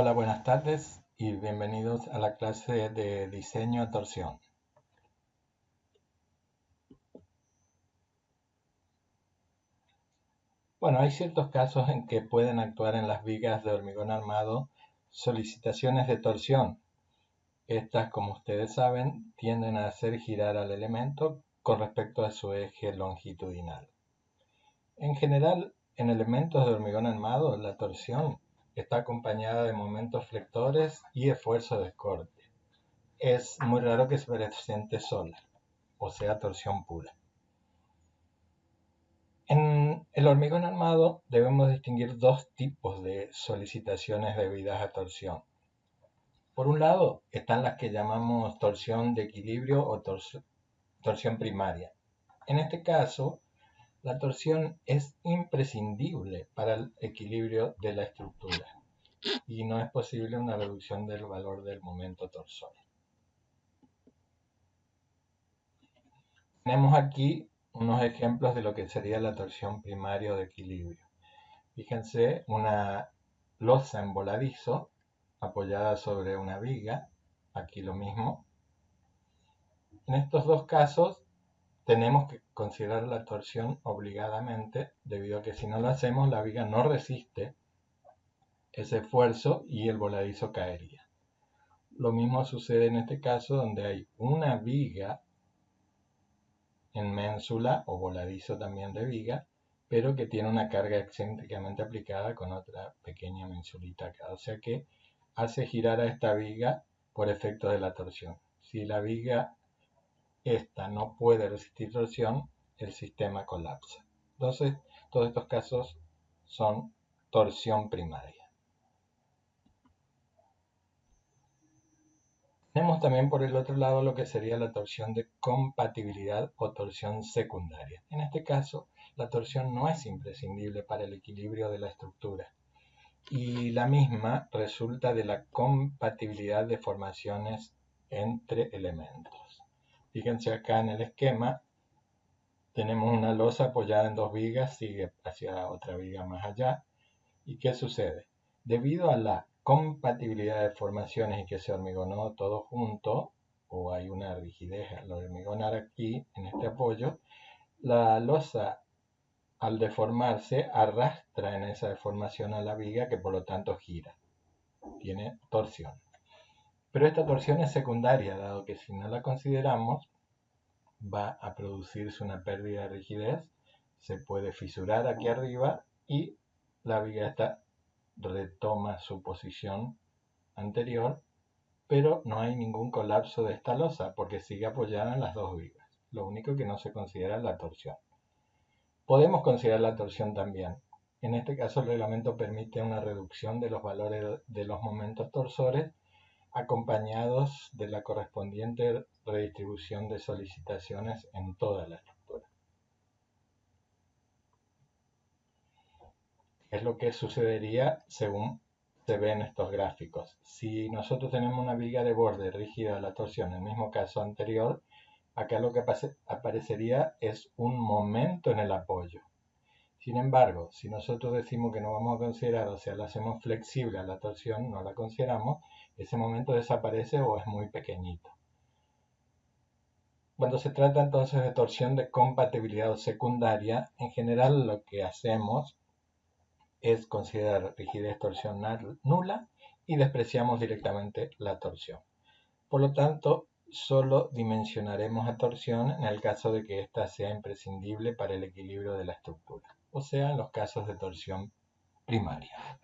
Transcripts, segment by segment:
Hola, buenas tardes y bienvenidos a la clase de diseño a torsión. Bueno, hay ciertos casos en que pueden actuar en las vigas de hormigón armado solicitaciones de torsión. Estas, como ustedes saben, tienden a hacer girar al elemento con respecto a su eje longitudinal. En general, en elementos de hormigón armado, la torsión está acompañada de momentos flectores y esfuerzo de corte. Es muy raro que se presente sola, o sea, torsión pura. En el hormigón armado debemos distinguir dos tipos de solicitaciones debidas a torsión. Por un lado están las que llamamos torsión de equilibrio o torsión primaria. En este caso, la torsión es imprescindible para el equilibrio de la estructura y no es posible una reducción del valor del momento torsor. Tenemos aquí unos ejemplos de lo que sería la torsión primaria o de equilibrio. Fíjense, una losa en voladizo apoyada sobre una viga, aquí lo mismo. En estos dos casos tenemos que considerar la torsión obligadamente, debido a que si no lo hacemos la viga no resiste ese esfuerzo y el voladizo caería. Lo mismo sucede en este caso donde hay una viga en ménsula o voladizo también de viga, pero que tiene una carga excéntricamente aplicada con otra pequeña mensulita acá. O sea que hace girar a esta viga por efecto de la torsión. Si la viga esta no puede resistir torsión, el sistema colapsa. Entonces, todos estos casos son torsión primaria. Tenemos también por el otro lado lo que sería la torsión de compatibilidad o torsión secundaria. En este caso, la torsión no es imprescindible para el equilibrio de la estructura y la misma resulta de la compatibilidad de formaciones entre elementos. Fíjense acá en el esquema, tenemos una losa apoyada en dos vigas, sigue hacia otra viga más allá. ¿Y qué sucede? Debido a la compatibilidad de formaciones y que se hormigonó todo junto, o hay una rigidez al hormigonar aquí en este apoyo, la losa al deformarse arrastra en esa deformación a la viga que por lo tanto gira, tiene torsión. Pero esta torsión es secundaria, dado que si no la consideramos va a producirse una pérdida de rigidez, se puede fisurar aquí arriba y la viga está retoma su posición anterior, pero no hay ningún colapso de esta losa porque sigue apoyada en las dos vigas. Lo único que no se considera es la torsión. Podemos considerar la torsión también. En este caso el reglamento permite una reducción de los valores de los momentos torsores acompañados de la correspondiente redistribución de solicitaciones en toda la estructura. Es lo que sucedería según se ve en estos gráficos. Si nosotros tenemos una viga de borde rígida a la torsión, en el mismo caso anterior, acá lo que aparecería es un momento en el apoyo. Sin embargo, si nosotros decimos que no vamos a considerar, o sea, la hacemos flexible a la torsión, no la consideramos, ese momento desaparece o es muy pequeñito. Cuando se trata entonces de torsión de compatibilidad o secundaria, en general lo que hacemos es considerar rigidez torsional nula y despreciamos directamente la torsión. Por lo tanto, solo dimensionaremos a torsión en el caso de que ésta sea imprescindible para el equilibrio de la estructura, o sea, en los casos de torsión primaria.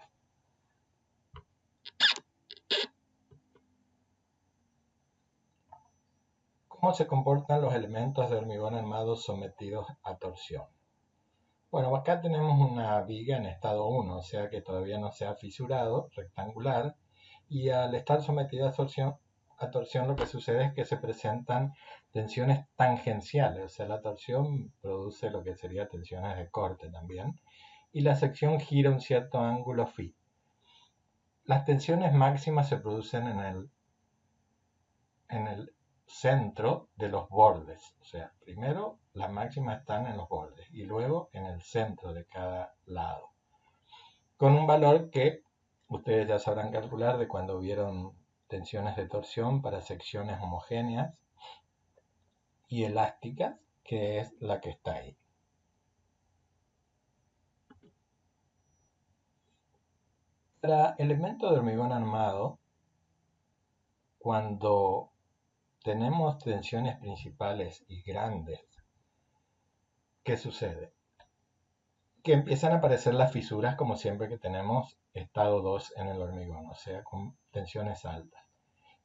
¿Cómo se comportan los elementos de hormigón armado sometidos a torsión? Bueno, acá tenemos una viga en estado 1, o sea que todavía no se ha fisurado, rectangular, y al estar sometida a torsión lo que sucede es que se presentan tensiones tangenciales, o sea, la torsión produce lo que sería tensiones de corte también, y la sección gira un cierto ángulo phi. Las tensiones máximas se producen en el centro de los bordes, o sea, primero las máximas están en los bordes y luego en el centro de cada lado, con un valor que Ustedes ya sabrán calcular de cuando vieron tensiones de torsión para secciones homogéneas y elásticas, que es la que está ahí. Para elementos de hormigón armado, cuando tenemos tensiones principales y grandes, ¿qué sucede? Que empiezan a aparecer las fisuras como siempre que tenemos estado 2 en el hormigón, o sea, con tensiones altas.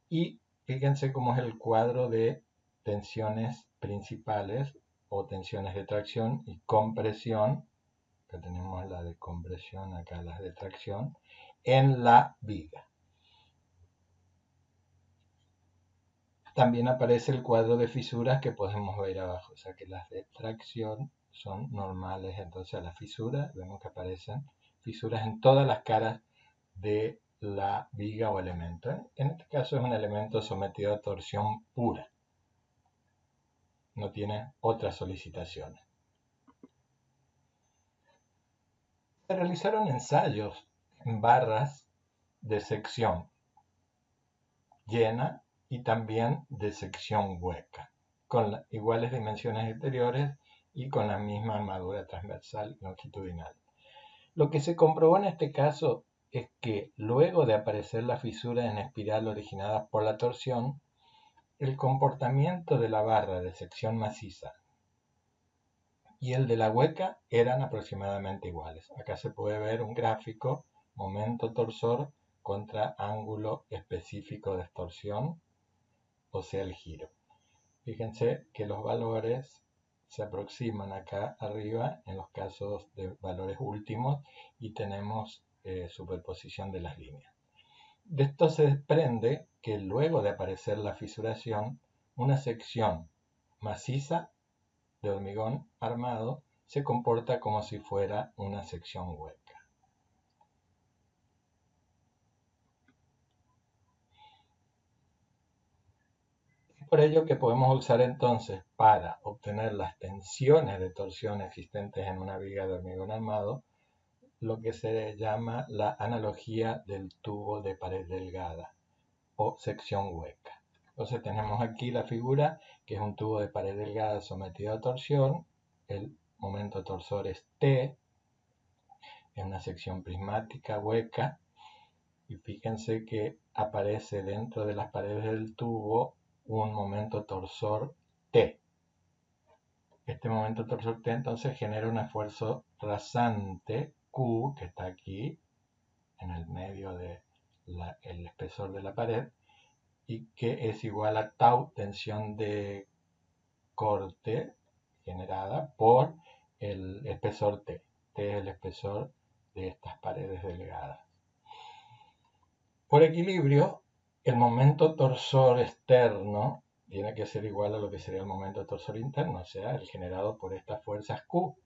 Y fíjense cómo es el cuadro de tensiones principales o tensiones de tracción y compresión. Acá tenemos la de compresión, acá las de tracción, en la viga. También aparece el cuadro de fisuras que podemos ver abajo, o sea que las de tracción son normales, entonces a las fisuras vemos que aparecen fisuras en todas las caras de la viga o elemento. En este caso es un elemento sometido a torsión pura, no tiene otras solicitaciones. Se realizaron ensayos en barras de sección llena y también de sección hueca, con iguales dimensiones exteriores y con la misma armadura transversal y longitudinal. Lo que se comprobó en este caso es que luego de aparecer las fisuras en espiral originadas por la torsión, el comportamiento de la barra de sección maciza y el de la hueca eran aproximadamente iguales. Acá se puede ver un gráfico, momento torsor contra ángulo específico de torsión, o sea el giro. Fíjense que los valores se aproximan acá arriba en los casos de valores últimos y tenemos superposición de las líneas. De esto se desprende que luego de aparecer la fisuración, una sección maciza de hormigón armado se comporta como si fuera una sección hueca. Por ello que podemos usar entonces para obtener las tensiones de torsión existentes en una viga de hormigón armado lo que se llama la analogía del tubo de pared delgada o sección hueca. Entonces tenemos aquí la figura que es un tubo de pared delgada sometido a torsión, el momento torsor es T, es una sección prismática hueca y fíjense que aparece dentro de las paredes del tubo un momento torsor T. Este momento torsor T entonces genera un esfuerzo rasante Q, que está aquí en el medio del espesor de la pared, y que es igual a tau, tensión de corte generada por el espesor T. T es el espesor de estas paredes delgadas. Por equilibrio, el momento torsor externo tiene que ser igual a lo que sería el momento torsor interno, o sea, el generado por estas fuerzas Q.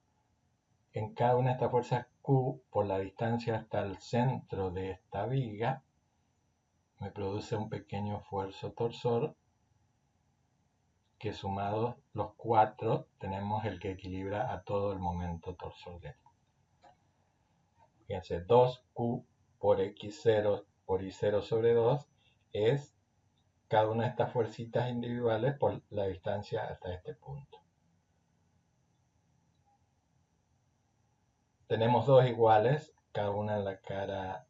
En cada una de estas fuerzas Q, por la distancia hasta el centro de esta viga, me produce un pequeño esfuerzo torsor que sumados los cuatro tenemos el que equilibra a todo el momento torsor de. Fíjense, 2Q por X0 por Y0 sobre 2 es cada una de estas fuercitas individuales por la distancia hasta este punto. Tenemos dos iguales, cada una en la cara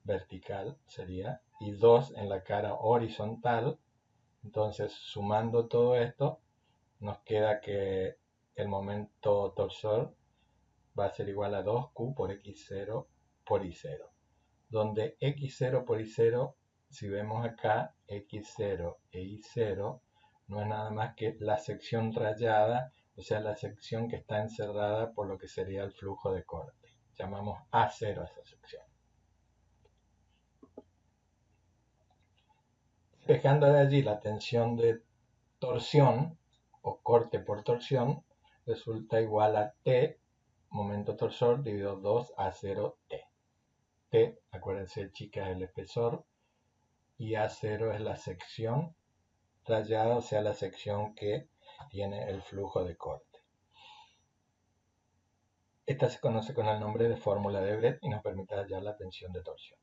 vertical sería, y dos en la cara horizontal. Entonces, sumando todo esto, nos queda que el momento torsor va a ser igual a 2Q por X0 por Y0, donde X0 por Y0, si vemos acá, X0 e Y0 no es nada más que la sección rayada, o sea, la sección que está encerrada por lo que sería el flujo de corte. Llamamos A0 a esa sección. Despejando de allí la tensión de torsión o corte por torsión, resulta igual a T, momento torsor, dividido 2 A0T. T, acuérdense chicas, es el espesor, y A0 es la sección rayada, o sea, la sección que tiene el flujo de corte. Esta se conoce con el nombre de fórmula de Brett y nos permite hallar la tensión de torsión.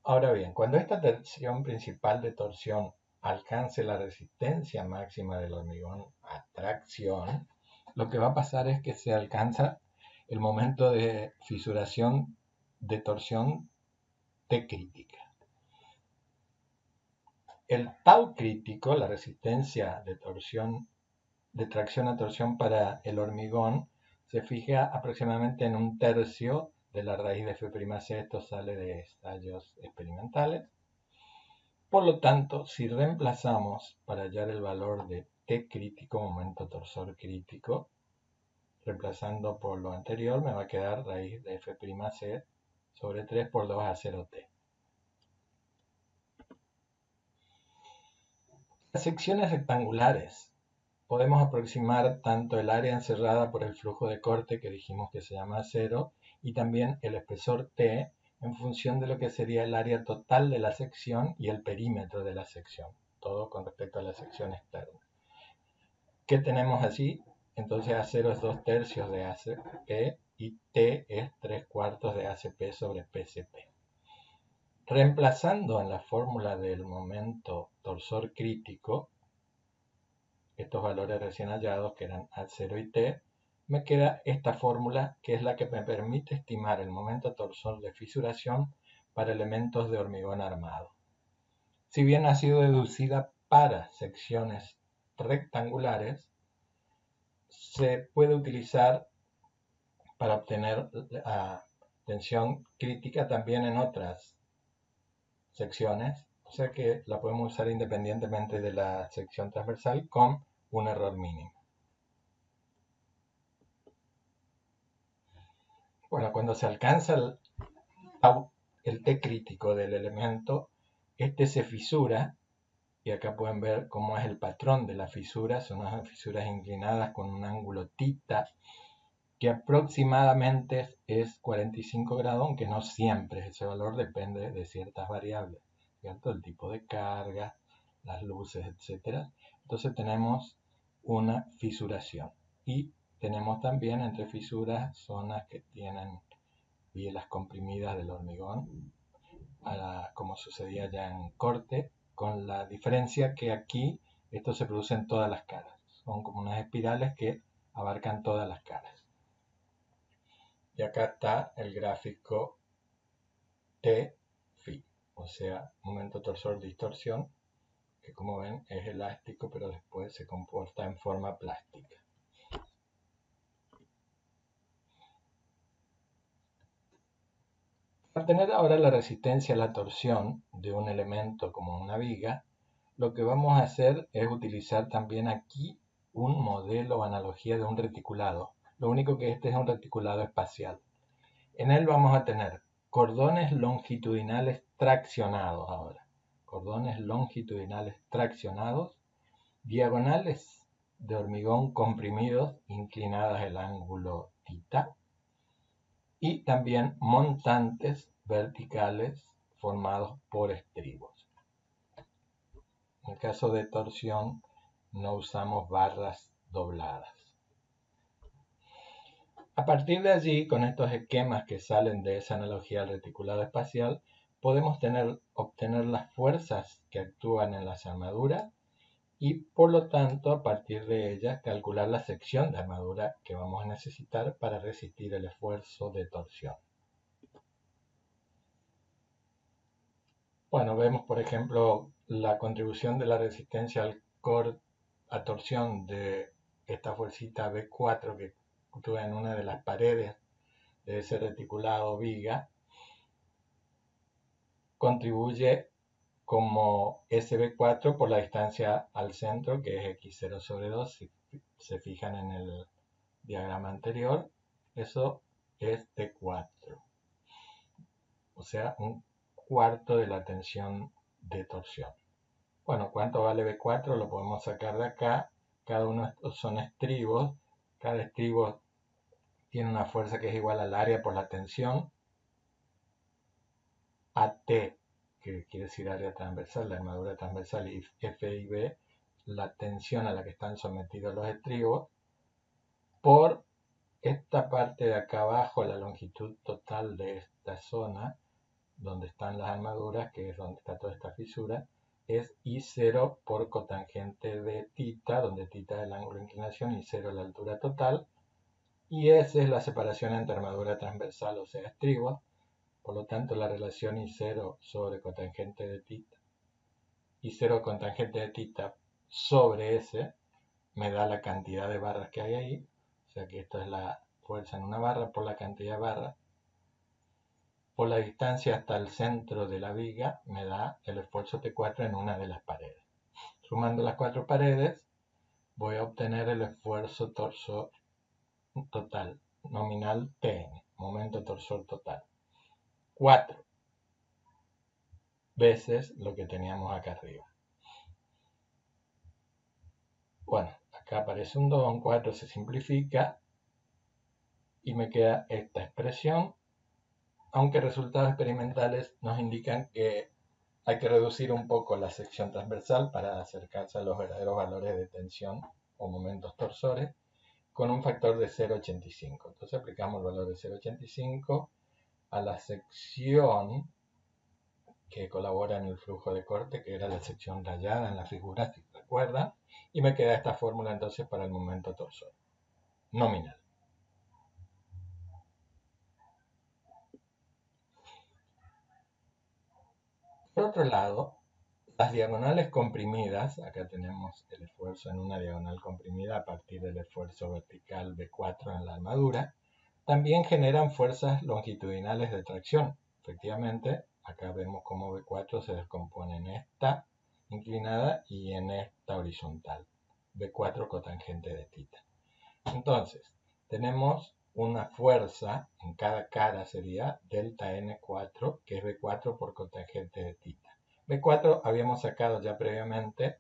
Ahora bien, cuando esta tensión principal de torsión alcance la resistencia máxima del hormigón a tracción, lo que va a pasar es que se alcanza el momento de fisuración de torsión T crítica. El tau crítico, la resistencia de tracción a torsión para el hormigón, se fija aproximadamente en 1/3 de la raíz de F'C. Esto sale de ensayos experimentales. Por lo tanto, si reemplazamos para hallar el valor de T crítico, momento torsor crítico, reemplazando por lo anterior, me va a quedar raíz de F'C sobre 3 por 2 a 0T. Las secciones rectangulares. Podemos aproximar tanto el área encerrada por el flujo de corte, que dijimos que se llama 0, y también el espesor T en función de lo que sería el área total de la sección y el perímetro de la sección, todo con respecto a la sección externa. ¿Qué tenemos así? Entonces A0 es 2/3 de ACP y T es 3/4 de ACP sobre PCP. Reemplazando en la fórmula del momento torsor crítico, estos valores recién hallados, que eran A0 y T, me queda esta fórmula, que es la que me permite estimar el momento torsor de fisuración para elementos de hormigón armado. Si bien ha sido deducida para secciones rectangulares, se puede utilizar para obtener la tensión crítica también en otras secciones, o sea que la podemos usar independientemente de la sección transversal con un error mínimo. Bueno, cuando se alcanza el T crítico del elemento, este se fisura, y acá pueden ver cómo es el patrón de la fisura. Son unas fisuras inclinadas con un ángulo θ, que aproximadamente es 45 grados, aunque no siempre. Ese valor depende de ciertas variables, ¿cierto? El tipo de carga, las luces, etc. Entonces tenemos una fisuración. Y tenemos también entre fisuras zonas que tienen bielas comprimidas del hormigón, como sucedía ya en corte, con la diferencia que aquí esto se produce en todas las caras. Son como unas espirales que abarcan todas las caras. Y acá está el gráfico T-Φ, o sea, momento torsor distorsión, que como ven es elástico, pero después se comporta en forma plástica. Para tener ahora la resistencia a la torsión de un elemento como una viga, lo que vamos a hacer es utilizar también aquí un modelo o analogía de un reticulado. Lo único que este es un reticulado espacial. En él vamos a tener cordones longitudinales traccionados ahora. Cordones longitudinales traccionados, diagonales de hormigón comprimidos, inclinadas el ángulo θ, y también montantes verticales formados por estribos. En el caso de torsión no usamos barras dobladas. A partir de allí, con estos esquemas que salen de esa analogía al reticulado espacial, podemos obtener las fuerzas que actúan en las armaduras y, por lo tanto, a partir de ellas, calcular la sección de armadura que vamos a necesitar para resistir el esfuerzo de torsión. Bueno, vemos, por ejemplo, la contribución de la resistencia a torsión de esta fuercita B4 que actúa en una de las paredes de ese reticulado viga, contribuye como SB4 por la distancia al centro, que es X0 sobre 2, si se fijan en el diagrama anterior, eso es T4, o sea, un cuarto de la tensión de torsión. Bueno, ¿cuánto vale B4? Lo podemos sacar de acá. Cada uno de estos son estribos. Cada estribo tiene una fuerza que es igual al área por la tensión, AT, que quiere decir área transversal, la armadura transversal, y F y B, la tensión a la que están sometidos los estribos, por esta parte de acá abajo, la longitud total de esta zona, donde están las armaduras, que es donde está toda esta fisura, es I0 por cotangente de θ, donde θ es el ángulo de inclinación y 0 la altura total, y S es la separación entre armadura transversal, o sea, estribos. Por lo tanto, la relación I0 sobre cotangente de θ, I0 cotangente de θ sobre S, me da la cantidad de barras que hay ahí, o sea que esto es la fuerza en una barra por la cantidad de barras, por la distancia hasta el centro de la viga, me da el esfuerzo T4 en una de las paredes. Sumando las 4 paredes, voy a obtener el esfuerzo torsor total, nominal Tn, momento torsor total. 4 veces lo que teníamos acá arriba. Bueno, acá aparece un 2, un 4 se simplifica y me queda esta expresión, aunque resultados experimentales nos indican que hay que reducir un poco la sección transversal para acercarse a los verdaderos valores de tensión o momentos torsores con un factor de 0,85. Entonces aplicamos el valor de 0,85 a la sección que colabora en el flujo de corte, que era la sección rayada en la figura, si recuerdan, y me queda esta fórmula entonces para el momento torsor nominal. Por otro lado, las diagonales comprimidas, acá tenemos el esfuerzo en una diagonal comprimida a partir del esfuerzo vertical V4 en la armadura, también generan fuerzas longitudinales de tracción. Efectivamente, acá vemos cómo V4 se descompone en esta inclinada y en esta horizontal. V4 cotangente de θ. Entonces, tenemos una fuerza en cada cara, sería delta N4, que es V4 por cotangente de θ. V4 habíamos sacado ya previamente,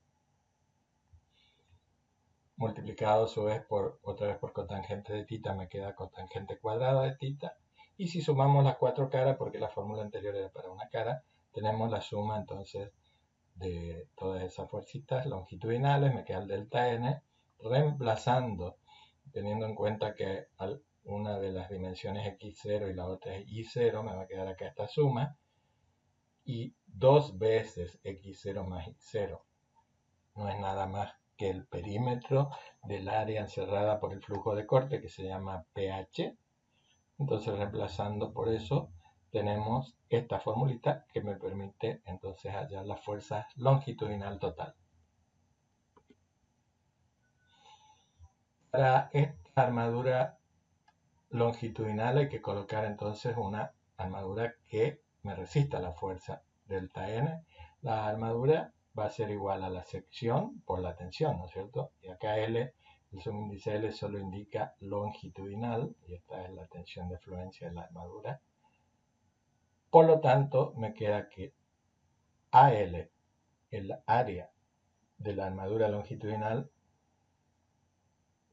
multiplicado a su vez por otra vez por cotangente de θ, me queda cotangente cuadrada de θ. Y si sumamos las 4 caras, porque la fórmula anterior era para una cara, tenemos la suma entonces de todas esas fuercitas longitudinales, me queda el delta N, reemplazando, teniendo en cuenta que una de las dimensiones x0 y la otra es y0, me va a quedar acá esta suma, y 2 veces x0 más y0 no es nada más que el perímetro del área encerrada por el flujo de corte, que se llama pH. Entonces, reemplazando por eso, tenemos esta formulita que me permite entonces hallar la fuerza longitudinal total. Para esta armadura longitudinal hay que colocar entonces una armadura que me resista la fuerza delta N. La armadura va a ser igual a la sección por la tensión, ¿no es cierto? Y acá L, el subíndice L solo indica longitudinal, y esta es la tensión de fluencia de la armadura. Por lo tanto, me queda que AL, el área de la armadura longitudinal,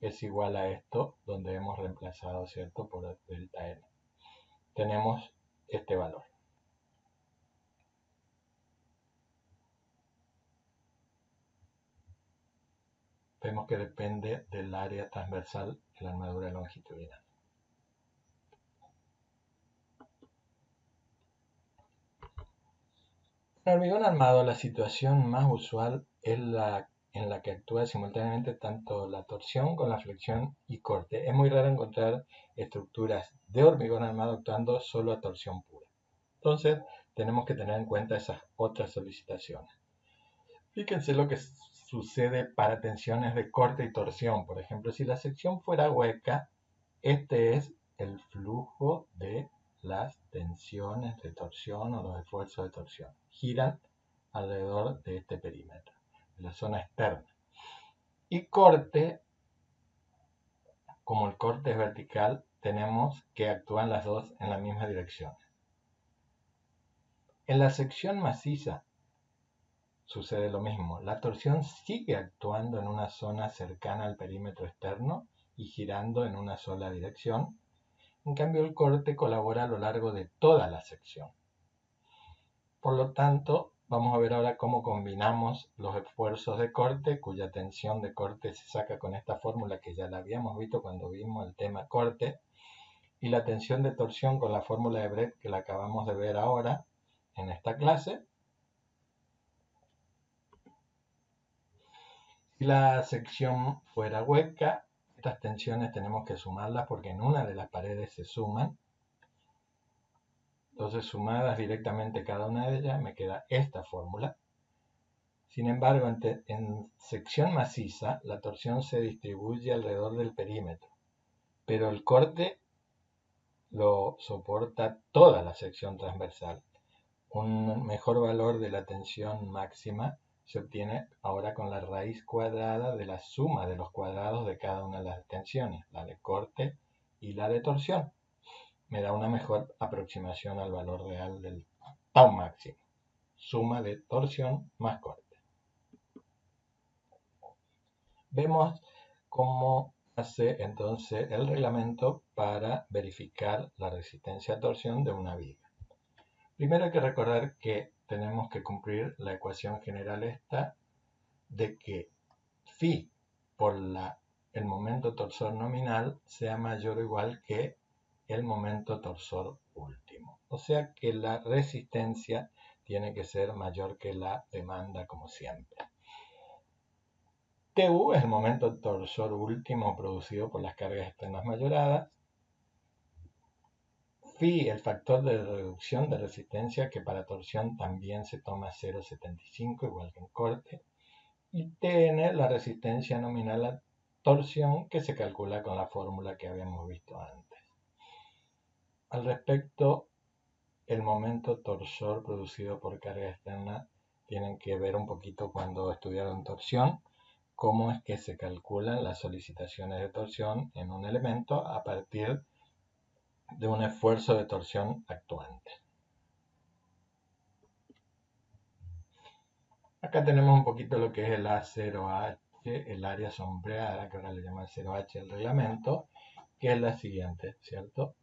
es igual a esto, donde hemos reemplazado, ¿cierto?, por delta N. Tenemos este valor. Vemos que depende del área transversal de la armadura longitudinal. En hormigón armado, la situación más usual es la en la que actúa simultáneamente tanto la torsión con la flexión y corte. Es muy raro encontrar estructuras de hormigón armado actuando solo a torsión pura. Entonces, tenemos que tener en cuenta esas otras solicitaciones. Fíjense lo que sucede para tensiones de corte y torsión. Por ejemplo, si la sección fuera hueca, este es el flujo de las tensiones de torsión o los esfuerzos de torsión. Giran alrededor de este perímetro, de la zona externa. Y corte, como el corte es vertical, tenemos que actúan las dos en la misma dirección. En la sección maciza sucede lo mismo. La torsión sigue actuando en una zona cercana al perímetro externo y girando en una sola dirección. En cambio, el corte colabora a lo largo de toda la sección. Por lo tanto, vamos a ver ahora cómo combinamos los esfuerzos de corte, cuya tensión de corte se saca con esta fórmula que ya la habíamos visto cuando vimos el tema corte, y la tensión de torsión con la fórmula de Brett que la acabamos de ver ahora, en esta clase. Si la sección fuera hueca, estas tensiones tenemos que sumarlas porque en una de las paredes se suman. Entonces, sumadas directamente cada una de ellas, me queda esta fórmula. Sin embargo, en sección maciza, la torsión se distribuye alrededor del perímetro, pero el corte lo soporta toda la sección transversal. Un mejor valor de la tensión máxima se obtiene ahora con la raíz cuadrada de la suma de los cuadrados de cada una de las tensiones, la de corte y la de torsión. Me da una mejor aproximación al valor real del tau máximo. Suma de torsión más corte. Vemos cómo hace entonces el reglamento para verificar la resistencia a torsión de una viga. Primero hay que recordar que tenemos que cumplir la ecuación general esta de que phi por el momento torsor nominal sea mayor o igual que el momento torsor último. O sea que la resistencia tiene que ser mayor que la demanda como siempre. TU es el momento torsor último producido por las cargas externas mayoradas. Phi, el factor de reducción de resistencia, que para torsión también se toma 0,75, igual que en corte. Y Tn, la resistencia nominal a torsión, que se calcula con la fórmula que habíamos visto antes. Al respecto, el momento torsor producido por carga externa tienen que ver un poquito cuando estudiaron torsión, cómo es que se calculan las solicitaciones de torsión en un elemento a partir de un esfuerzo de torsión actuante. Acá tenemos un poquito lo que es el A0H, el área sombreada, que ahora le llaman 0H el reglamento, que es la siguiente, ¿cierto?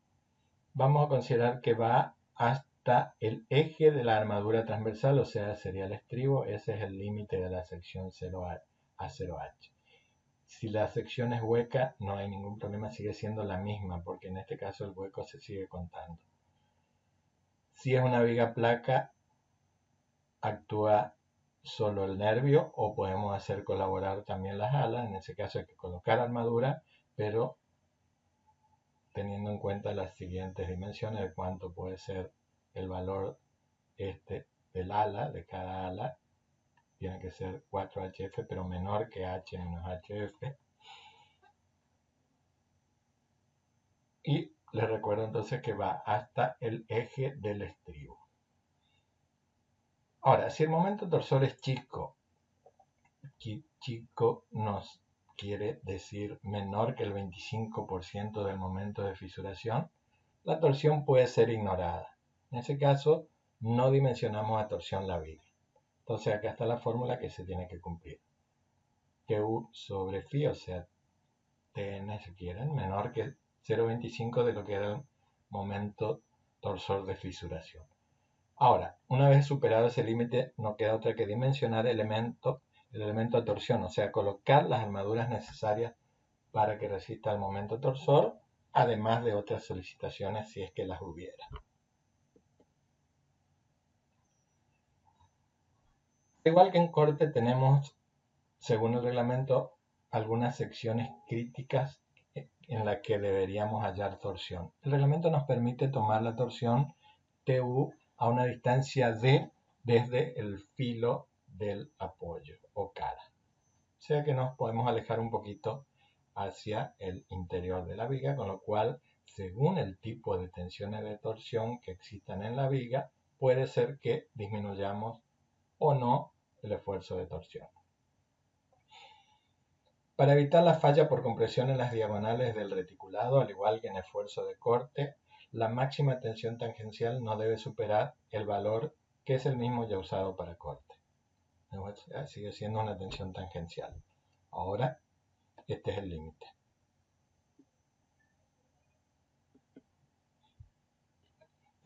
Vamos a considerar que va hasta el eje de la armadura transversal, o sea, sería el estribo, ese es el límite de la sección 0A, A0H. Si la sección es hueca, no hay ningún problema, sigue siendo la misma, porque en este caso el hueco se sigue contando. Si es una viga placa, actúa solo el nervio o podemos hacer colaborar también las alas. En ese caso hay que colocar armadura, pero teniendo en cuenta las siguientes dimensiones de cuánto puede ser el valor del ala, de cada ala. Tiene que ser 4HF, pero menor que H menos HF. Y les recuerdo entonces que va hasta el eje del estribo. Ahora, si el momento torsor es chico, chico nos quiere decir menor que el 25% del momento de fisuración, la torsión puede ser ignorada. En ese caso, no dimensionamos a torsión la viga. Entonces acá está la fórmula que se tiene que cumplir. TU sobre phi, o sea, Tn si quieren, menor que 0,25 de lo que era el momento torsor de fisuración. Ahora, una vez superado ese límite, no queda otra que dimensionar el elemento a torsión, o sea, colocar las armaduras necesarias para que resista el momento torsor, además de otras solicitaciones si es que las hubiera. Igual que en corte tenemos, según el reglamento, algunas secciones críticas en las que deberíamos hallar torsión. El reglamento nos permite tomar la torsión TU a una distancia D desde el filo del apoyo o cara. O sea que nos podemos alejar un poquito hacia el interior de la viga, con lo cual, según el tipo de tensiones de torsión que existan en la viga, puede ser que disminuyamos o no el esfuerzo de torsión. Para evitar la falla por compresión en las diagonales del reticulado, al igual que en esfuerzo de corte, la máxima tensión tangencial no debe superar el valor que es el mismo ya usado para corte. Sigue siendo una tensión tangencial. Ahora, este es el límite.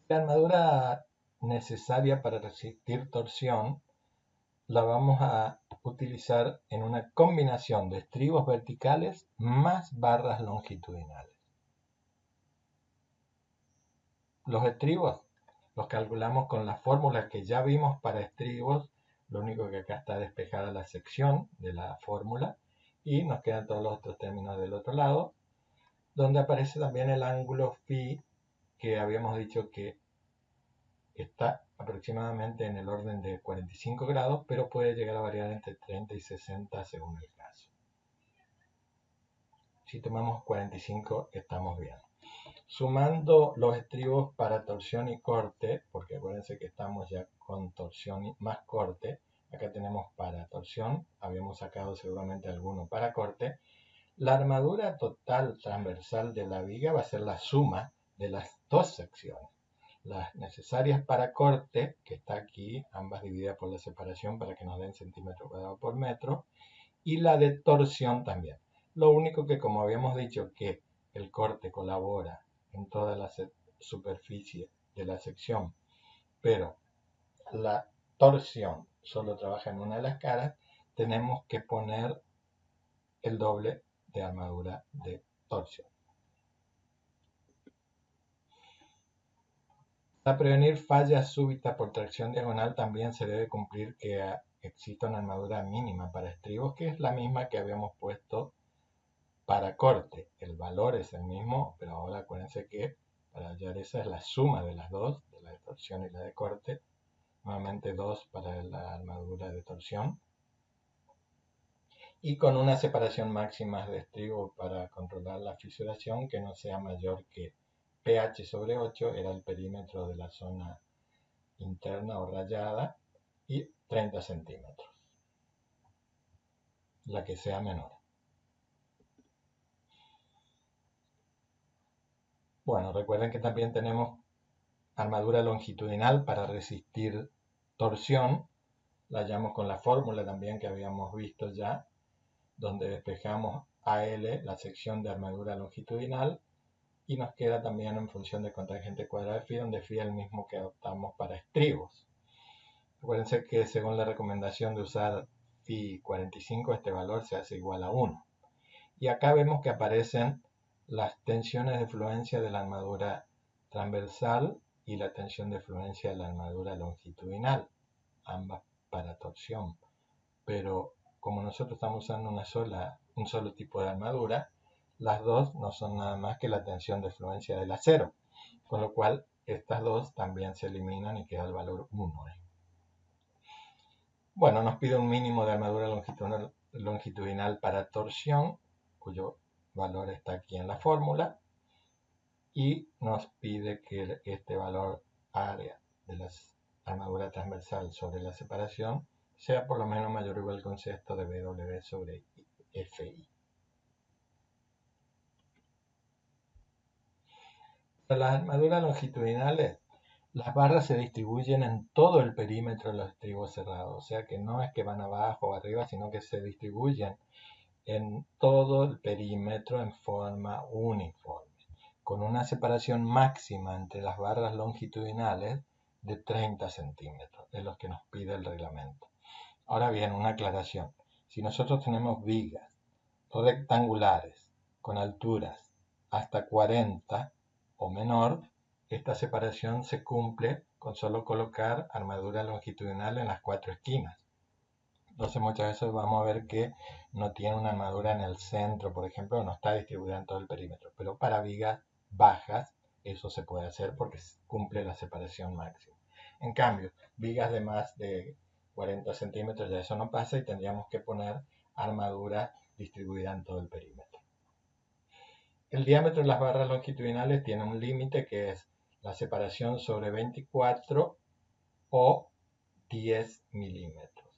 La armadura necesaria para resistir torsión la vamos a utilizar en una combinación de estribos verticales más barras longitudinales. Los estribos los calculamos con la fórmula que ya vimos para estribos. Lo único que acá está despejada la sección de la fórmula y nos quedan todos los otros términos del otro lado, donde aparece también el ángulo phi, que habíamos dicho que está aproximadamente en el orden de 45 grados, pero puede llegar a variar entre 30 y 60 según el caso. Si tomamos 45 estamos bien. Sumando los estribos para torsión y corte, porque acuérdense que estamos ya con torsión más corte, acá tenemos para torsión, habíamos sacado seguramente alguno para corte, la armadura total transversal de la viga va a ser la suma de las dos secciones. Las necesarias para corte, que está aquí, ambas divididas por la separación para que nos den centímetro cuadrado por metro, y la de torsión también. Lo único que, como habíamos dicho, que el corte colabora en toda la superficie de la sección, pero la torsión solo trabaja en una de las caras, tenemos que poner el doble de armadura de torsión. Para prevenir fallas súbitas por tracción diagonal también se debe cumplir que exista una armadura mínima para estribos, que es la misma que habíamos puesto para corte. El valor es el mismo, pero ahora acuérdense que para hallar esa es la suma de las dos, de la de torsión y la de corte. Nuevamente 2 para la armadura de torsión. Y con una separación máxima de estribo para controlar la fisuración que no sea mayor que pH sobre 8, era el perímetro de la zona interna o rayada, y 30 centímetros, la que sea menor. Bueno, recuerden que también tenemos armadura longitudinal para resistir torsión, la hallamos con la fórmula también que habíamos visto ya, donde despejamos AL, la sección de armadura longitudinal, y nos queda también en función de cotangente cuadrada de phi, donde phi es el mismo que adoptamos para estribos. Acuérdense que según la recomendación de usar phi 45, este valor se hace igual a 1. Y acá vemos que aparecen las tensiones de fluencia de la armadura transversal y la tensión de fluencia de la armadura longitudinal, ambas para torsión. Pero como nosotros estamos usando un solo tipo de armadura, las dos no son nada más que la tensión de fluencia del acero, con lo cual estas dos también se eliminan y queda el valor 1. Bueno, nos pide un mínimo de armadura longitudinal para torsión, cuyo valor está aquí en la fórmula, y nos pide que este valor área de la armadura transversal sobre la separación sea por lo menos mayor o igual al concepto de BW sobre FI. Para las armaduras longitudinales, las barras se distribuyen en todo el perímetro de los estribos cerrados, o sea que no es que van abajo o arriba, sino que se distribuyen en todo el perímetro en forma uniforme, con una separación máxima entre las barras longitudinales de 30 centímetros, es lo que nos pide el reglamento. Ahora bien, una aclaración. Si nosotros tenemos vigas rectangulares con alturas hasta 40 o menor, esta separación se cumple con solo colocar armadura longitudinal en las 4 esquinas. Entonces muchas veces vamos a ver que no tiene una armadura en el centro, por ejemplo, no está distribuida en todo el perímetro. Pero para vigas bajas eso se puede hacer porque cumple la separación máxima. En cambio, vigas de más de 40 centímetros ya eso no pasa y tendríamos que poner armadura distribuida en todo el perímetro. El diámetro de las barras longitudinales tiene un límite que es la separación sobre 24 o 10 milímetros.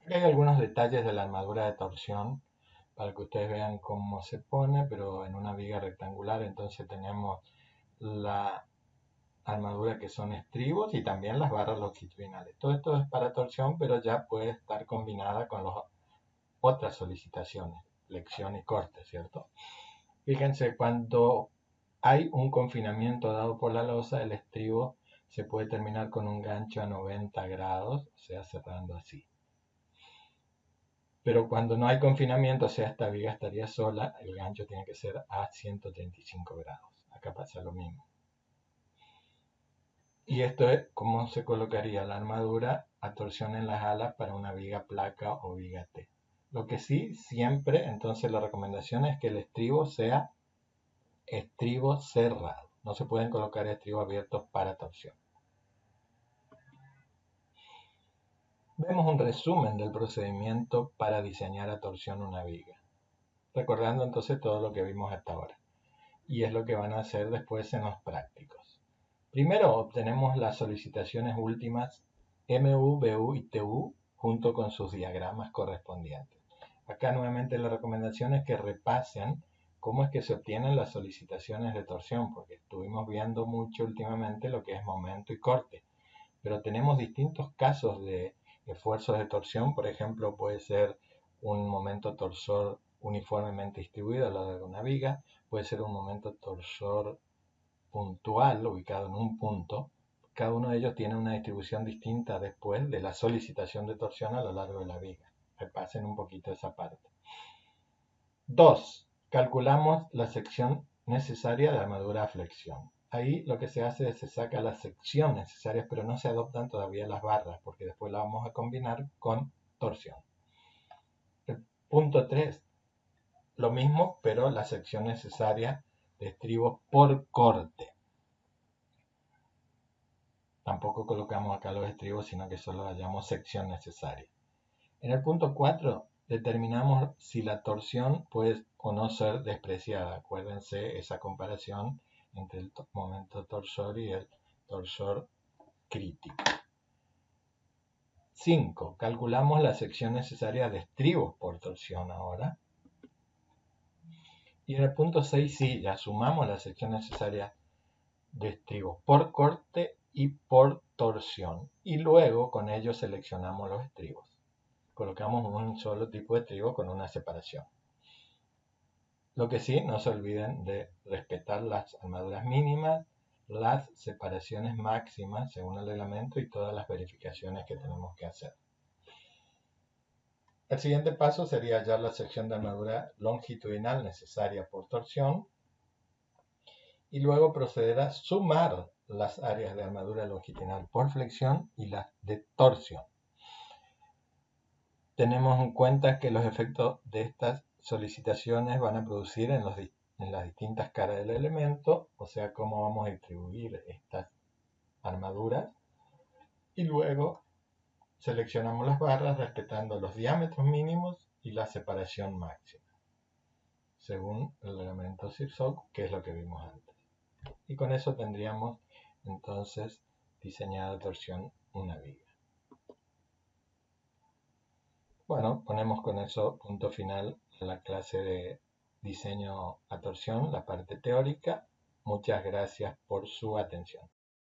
Aquí hay algunos detalles de la armadura de torsión para que ustedes vean cómo se pone, pero en una viga rectangular. Entonces tenemos la armadura que son estribos y también las barras longitudinales. Todo esto es para torsión, pero ya puede estar combinada con las otras solicitaciones, flexión y corte, ¿cierto? Fíjense, cuando hay un confinamiento dado por la losa, el estribo se puede terminar con un gancho a 90 grados, o sea, cerrando así. Pero cuando no hay confinamiento, o sea, esta viga estaría sola, el gancho tiene que ser a 135 grados. Acá pasa lo mismo. Y esto es cómo se colocaría la armadura a torsión en las alas para una viga placa o viga T. Lo que sí, siempre, entonces la recomendación es que el estribo sea estribo cerrado. No se pueden colocar estribos abiertos para torsión. Vemos un resumen del procedimiento para diseñar a torsión una viga. Recordando entonces todo lo que vimos hasta ahora. Y es lo que van a hacer después en los prácticos. Primero obtenemos las solicitaciones últimas MU, BU y TU junto con sus diagramas correspondientes. Acá nuevamente la recomendación es que repasen cómo es que se obtienen las solicitaciones de torsión, porque estuvimos viendo mucho últimamente lo que es momento y corte, pero tenemos distintos casos de esfuerzos de torsión. Por ejemplo, puede ser un momento torsor uniformemente distribuido a lo largo de una viga, puede ser un momento torsor puntual ubicado en un punto. Cada uno de ellos tiene una distribución distinta después de la solicitación de torsión a lo largo de la viga. Repasen un poquito esa parte. 2. Calculamos la sección necesaria de armadura a flexión. Ahí lo que se hace es se saca la sección necesaria, pero no se adoptan todavía las barras, porque después la vamos a combinar con torsión. El punto 3. Lo mismo, pero la sección necesaria de estribos por corte. Tampoco colocamos acá los estribos, sino que solo hallamos sección necesaria. En el punto 4 determinamos si la torsión puede o no ser despreciada. Acuérdense esa comparación entre el momento torsor y el torsor crítico. 5. Calculamos la sección necesaria de estribos por torsión ahora. Y en el punto 6 sí, ya sumamos la sección necesaria de estribos por corte y por torsión. Y luego con ello seleccionamos los estribos. Colocamos un solo tipo de estribo con una separación. Lo que sí, no se olviden de respetar las armaduras mínimas, las separaciones máximas según el reglamento y todas las verificaciones que tenemos que hacer. El siguiente paso sería hallar la sección de armadura longitudinal necesaria por torsión y luego proceder a sumar las áreas de armadura longitudinal por flexión y las de torsión. Tenemos en cuenta que los efectos de estas solicitaciones van a producir en las distintas caras del elemento, o sea, cómo vamos a distribuir estas armaduras, y luego seleccionamos las barras respetando los diámetros mínimos y la separación máxima, según el reglamento SIRSOC, que es lo que vimos antes. Y con eso tendríamos entonces diseñada a torsión una viga. Bueno, ponemos con eso punto final a la clase de diseño a torsión, la parte teórica. Muchas gracias por su atención.